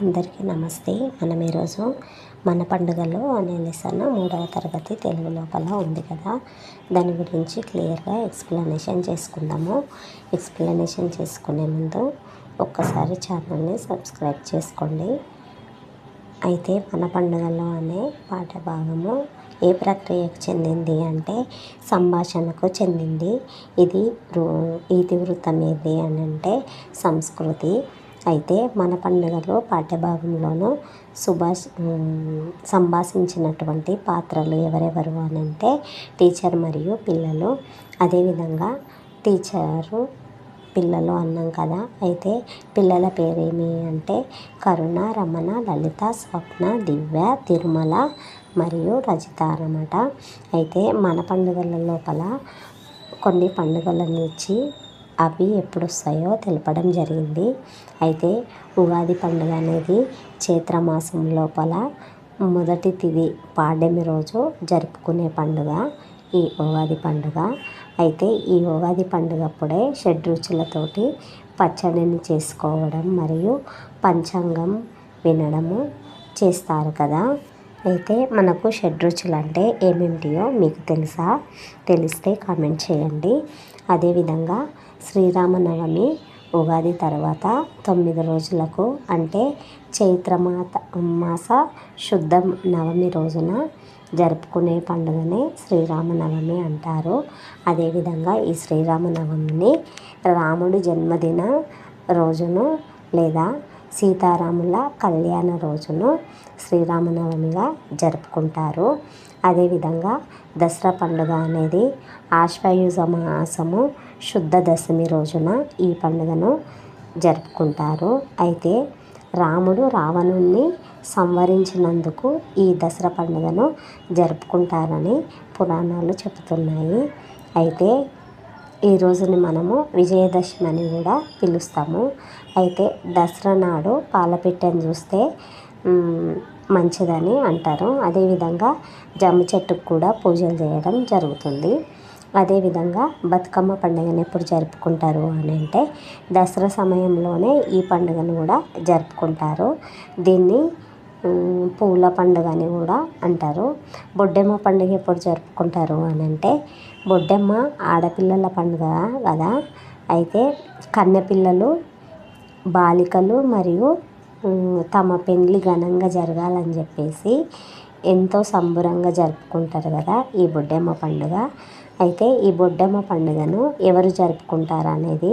అందరికీ నమస్తే. మనం ఈరోజు మన పండుగలు అనే లెసన్ 3వ తరగతి తెలుగు లోపల ఉంది కదా, దాని గురించి క్లియర్గా ఎక్స్ప్లెనేషన్ చేసుకుందాము. ఎక్స్ప్లెనేషన్ చేసుకునే ముందు ఒక్కసారి ఛానల్ని సబ్స్క్రైబ్ చేసుకోండి. అయితే మన పండుగలు అనే పాఠభాగము ఏ ప్రక్రియకు చెందింది అంటే సంభాషణకు చెందింది. ఇది ఇతివృత్తం ఏది అని అంటే సంస్కృతి. అయితే మన పండుగలో పాఠ్యభాగంలోనూ సంభాషించినటువంటి పాత్రలు ఎవరెవరు అని అంటే టీచర్ మరియు పిల్లలు. అదేవిధంగా టీచరు పిల్లలు అన్నాం కదా, అయితే పిల్లల పేరేమి అంటే కరుణ, రమణ, లలిత, స్వప్న, దివ్య, తిరుమల మరియు రజిత అన్నమాట. అయితే మన పండుగల లోపల కొన్ని పండుగలను ఇచ్చి అవి ఎప్పుడు వస్తాయో తెలపడం జరిగింది. అయితే ఉగాది పండుగ అనేది చైత్రమాసం లోపల మొదటి తిథి పాడ్యమి రోజు జరుపుకునే పండుగ ఈ ఉగాది పండుగ. అయితే ఈ ఉగాది పండుగ అప్పుడే షడ్రుచులతోటి పచ్చడిని చేసుకోవడం మరియు పంచాంగం వినడము చేస్తారు కదా. అయితే మనకు షడ్రుచులు అంటే ఏమేమిటియో మీకు తెలుసా? తెలిస్తే కామెంట్ చేయండి. అదేవిధంగా శ్రీరామనవమి ఉగాది తర్వాత 9 రోజులకు అంటే మాస శుద్ధ నవమి రోజున జరుపుకునే పండుగనే శ్రీరామనవమి అంటారు. అదేవిధంగా ఈ శ్రీరామనవమిని రాముడి జన్మదిన రోజును లేదా సీతారాముల కళ్యాణ రోజును శ్రీరామనవమిగా జరుపుకుంటారు. అదేవిధంగా దసరా పండుగ అనేది ఆశ్వయుజ మాసము శుద్ధ దశమి రోజున ఈ పండుగను జరుపుకుంటారు. అయితే రాముడు రావణుణ్ణి సంహరించినందుకు ఈ దసరా పండుగను జరుపుకుంటారని పురాణాలు చెబుతున్నాయి. అయితే ఈ రోజుని మనము విజయదశమి అని కూడా పిలుస్తాము. అయితే దసరా నాడు పాలపిట్టను చూస్తే మంచిదని అంటారు. అదేవిధంగా జమ్మ చెట్టుకు కూడా పూజలు చేయడం జరుగుతుంది. అదేవిధంగా బతుకమ్మ పండుగను ఎప్పుడు జరుపుకుంటారు అని అంటే దసరా సమయంలోనే ఈ పండుగను కూడా జరుపుకుంటారు. దీన్ని పూల పండుగ అని కూడా అంటారు. బొడ్డెమ్మ పండుగ ఎప్పుడు జరుపుకుంటారు అని అంటే బొడ్డెమ్మ ఆడపిల్లల పండుగ కదా. అయితే కన్నెపిల్లలు, బాలికలు మరియు తమ పెళ్ళి ఘనంగా జరగాలని చెప్పేసి ఎంతో సంబరంగా జరుపుకుంటారు కదా ఈ బొడ్డెమ్మ పండుగ. అయితే ఈ బొడ్డెమ్మ పండుగను ఎవరు జరుపుకుంటారు అనేది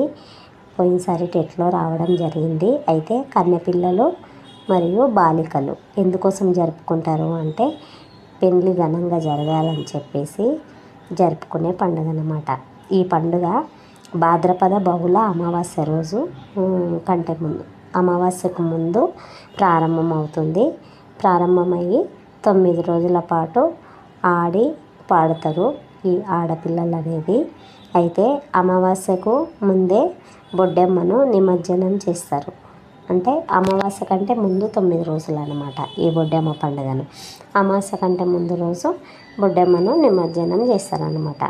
పోయినసారి టెట్లో రావడం జరిగింది. అయితే కన్నెపిల్లలు మరియు బాలికలు ఎందుకోసం జరుపుకుంటారు అంటే పెళ్ళి ఘనంగా జరగాలని చెప్పేసి జరుపుకునే పండుగ అన్నమాట. ఈ పండుగ భాద్రపద బహుళ అమావాస్య రోజు కంటే ముందు అమావాస్యకు ముందు ప్రారంభమవుతుంది. ప్రారంభమయ్యి 9 రోజుల పాటు ఆడి పాడతారు ఈ ఆడపిల్లలు అనేది. అయితే అమావాస్యకు ముందే బొడ్డెమ్మను నిమజ్జనం చేస్తారు. అంటే అమావాస్య కంటే ముందు 9 రోజులు అన్నమాట ఈ బొడ్డెమ్మ పండుగను. అమావాస్య కంటే ముందు రోజు బొడ్డెమ్మను నిమజ్జనం చేస్తారనమాట.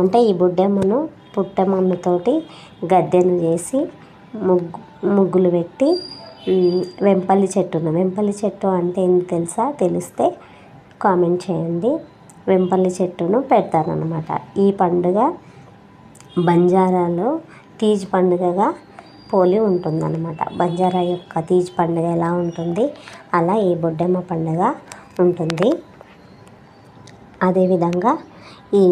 అంటే ఈ బొడ్డెమ్మను పుట్టమన్నుతోటి గద్దెను చేసి ముగ్గులు పెట్టి వెంపల్లి చెట్టు అంటే ఏంటి తెలుసా? తెలిస్తే కామెంట్ చేయండి. వెంపల్లి చెట్టును పెడతారనమాట. ఈ పండుగ బంజారాలో తీజ్ పండుగగా పోలి ఉంటుందన్నమాట. బంజారా యొక్క తీజ్ పండుగ ఎలా ఉంటుంది అలా ఈ బొడ్డెమ్మ పండుగ ఉంటుంది. అదేవిధంగా ఈ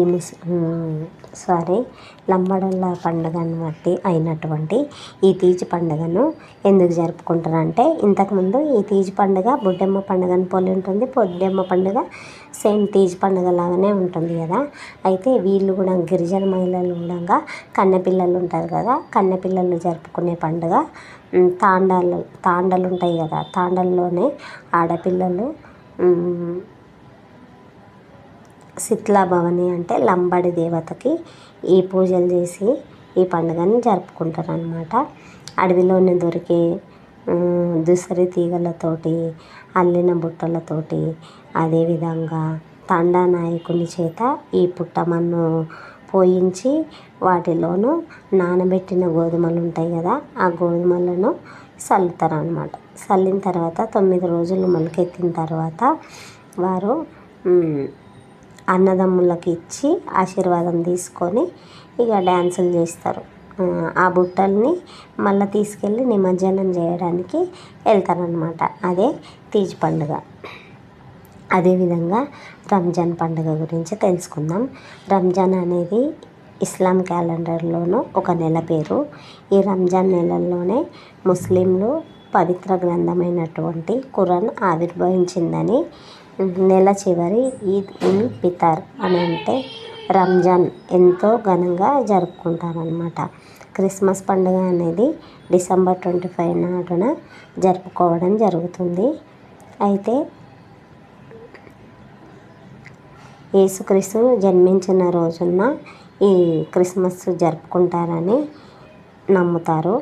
లంబడల పండుగను బట్టి అయినటువంటి ఈ తీజ్ పండుగను ఎందుకు జరుపుకుంటారంటే ఇంతకుముందు ఈ తీజ్ పండుగ బొడ్డెమ్మ పండుగను పోలి ఉంటుంది. బొడ్డెమ్మ పండుగ సేమ్ తీజ్ పండుగ లాగానే ఉంటుంది కదా. అయితే వీళ్ళు కూడా గిరిజన మహిళలు కూడా కన్నెపిల్లలు ఉంటారు కదా, కన్నెపిల్లలు జరుపుకునే పండుగ తాండలు ఉంటాయి కదా, తాండల్లోనే ఆడపిల్లలు శీతలా భవని అంటే లంబడి దేవతకి ఈ పూజలు చేసి ఈ పండుగని జరుపుకుంటారు అన్నమాట. అడవిలోనే దొరికే దుసరి తీగలతోటి అల్లిన బుట్టలతోటి అదేవిధంగా తాండా నాయకుని చేత ఈ పుట్టమన్ను పోయించి వాటిలోనూ నానబెట్టిన గోధుమలు ఉంటాయి కదా, ఆ గోధుమలను చల్లుతారు అన్నమాట. చల్లిన తర్వాత 9 రోజులు మొలకెత్తిన తర్వాత వారు అన్నదమ్ములకి ఇచ్చి ఆశీర్వాదం తీసుకొని ఇక డ్యాన్సులు చేస్తారు. ఆ బుట్టల్ని మళ్ళీ తీసుకెళ్ళి నిమజ్జనం చేయడానికి వెళ్తారనమాట. అదే తీజ్ పండుగ. అదేవిధంగా రంజాన్ పండుగ గురించి తెలుసుకుందాం. రంజాన్ అనేది ఇస్లాం క్యాలెండర్లోనూ ఒక నెల పేరు. ఈ రంజాన్ నెలల్లోనే ముస్లింలు పవిత్ర గ్రంథమైనటువంటి ఖురాన్ ఆవిర్భవించిందని, నెల చివరి ఈద్ ఉల్ ఫితర్ అని అంటే రంజాన్ ఎంతో ఘనంగా జరుపుకుంటారనమాట. క్రిస్మస్ పండుగ అనేది డిసెంబర్ 25 నాడున జరుపుకోవడం జరుగుతుంది. అయితే యేసుక్రీస్తు జన్మించిన రోజున ఈ క్రిస్మస్ జరుపుకుంటారని నమ్ముతారు.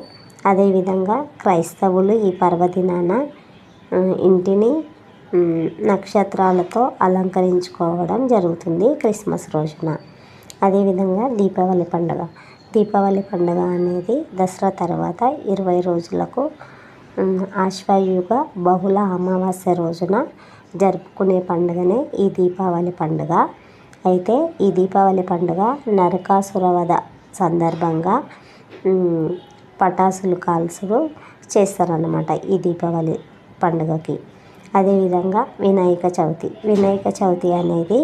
అదేవిధంగా క్రైస్తవులు ఈ పర్వదినాన ఇంటిని నక్షత్రాలతో అలంకరించుకోవడం జరుగుతుంది క్రిస్మస్ రోజున. అదేవిధంగా దీపావళి పండుగ. దీపావళి పండుగ అనేది దసరా తర్వాత 20 రోజులకు ఆశ్వయుగ బహుళ అమావాస్య రోజున జరుపుకునే పండుగనే ఈ దీపావళి పండుగ. అయితే ఈ దీపావళి పండుగ నరకాసుర వధ సందర్భంగా పటాసులు కాల్చులు చేస్తారన్నమాట ఈ దీపావళి పండుగకి. అదేవిధంగా వినాయక చవితి. వినాయక చవితి అనేది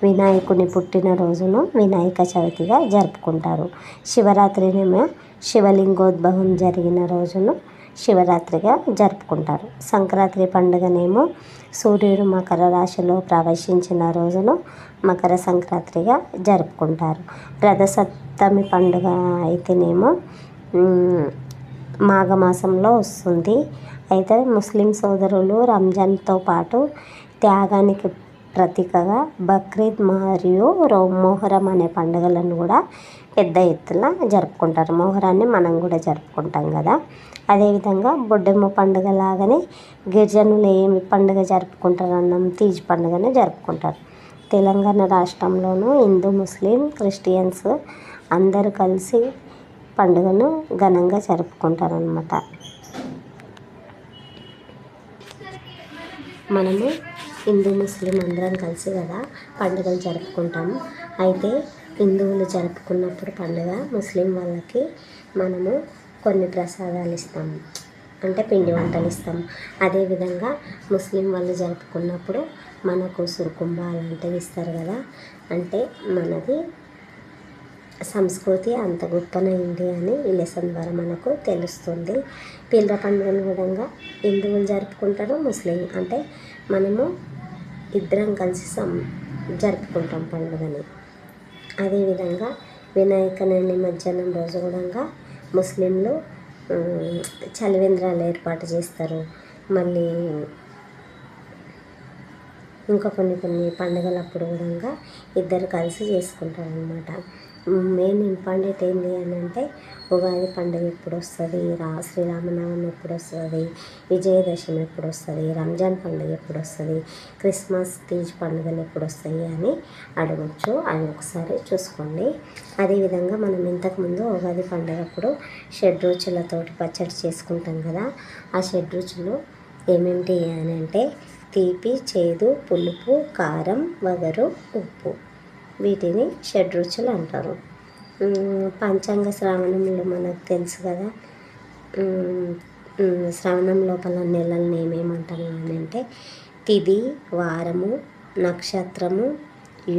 వినాయకుని పుట్టినరోజును వినాయక చవితిగా జరుపుకుంటారు. శివరాత్రినేమో శివలింగోద్భవం జరిగిన రోజును శివరాత్రిగా జరుపుకుంటారు. సంక్రాంతి పండుగనేమో సూర్యుడు మకర రాశిలో ప్రవేశించిన రోజును మకర సంక్రాంతిగా జరుపుకుంటారు. రథసప్తమి పండుగ అయితేనేమో మాఘమాసంలో వస్తుంది. అయితే ముస్లిం సోదరులు రంజాన్తో పాటు త్యాగానికి ప్రతీకగా బక్రీద్ మరియు మొహరం అనే పండుగలను కూడా పెద్ద ఎత్తున జరుపుకుంటారు. మొహరాన్ని మనం కూడా జరుపుకుంటాం కదా. అదేవిధంగా బొడ్డెమ్మ పండుగ లాగానే గిరిజనులు ఏమి పండుగ జరుపుకుంటారు అన్నాం, తీజ్ పండుగనే జరుపుకుంటారు. తెలంగాణ రాష్ట్రంలోనూ హిందూ, ముస్లిం, క్రిస్టియన్స్ అందరూ కలిసి పండుగను ఘనంగా జరుపుకుంటారు అన్నమాట. మనము హిందూ, ముస్లిం అందరం కలిసి కదా పండుగలు జరుపుకుంటాము. అయితే హిందువులు జరుపుకున్నప్పుడు పండుగ ముస్లిం వాళ్ళకి మనము కొన్ని ప్రసాదాలు ఇస్తాము, అంటే పిండి వంటలు ఇస్తాం. అదేవిధంగా ముస్లిం వాళ్ళు జరుపుకున్నప్పుడు మనకు సురుకుంబ అలాంటివి ఇస్తారు కదా. అంటే మనది సంస్కృతి అంత గొప్పనైంది అని ఈ లెసన్ ద్వారా మనకు తెలుస్తుంది. పీర్ల పండుగను కూడా హిందువులు జరుపుకుంటారు, ముస్లిం అంటే మనము ఇద్దరం కలిసి జరుపుకుంటాం పండుగని. అదేవిధంగా వినాయకుని నిమజ్జనం రోజు కూడా ముస్లింలు చలివేంద్రాలు ఏర్పాటు చేస్తారు. మళ్ళీ ఇంకా కొన్ని పండుగలప్పుడు కూడా ఇద్దరు కలిసి చేసుకుంటారు అన్నమాట. మెయిన్ ఇంపార్టెంట్ ఏంటి అని అంటే ఉగాది పండుగ ఎప్పుడు వస్తుంది, శ్రీరామనవమి ఎప్పుడు వస్తుంది, విజయదశమి ఎప్పుడు వస్తుంది, రంజాన్ పండుగ ఎప్పుడు వస్తుంది, క్రిస్మస్, తీజ్ పండుగలు ఎప్పుడు వస్తాయి అని అడగచ్చు. అది ఒకసారి చూసుకోండి. అదేవిధంగా మనం ఇంతకుముందు ఉగాది పండుగప్పుడు షడ్రుచులతోటి పచ్చడి చేసుకుంటాం కదా. ఆ షడ్రుచులు ఏమేంటి అని అంటే తీపి, చేదు, పులుపు, కారం, వగరు, ఉప్పు. వీటిని షడ్రుచులు అంటారు. పంచాంగ శ్రావణంలో మనకు తెలుసు కదా. శ్రావణం లోపల నెలల్ని ఏమేమంటాము అని అంటే తిథి, వారము, నక్షత్రము,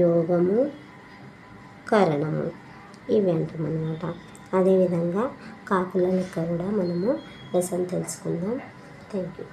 యోగము, కరణము ఇవి అంటాం అన్నమాట. అదేవిధంగా కాకుల లెక్క కూడా మనము లెసన్ తెలుసుకుందాం. Thank you.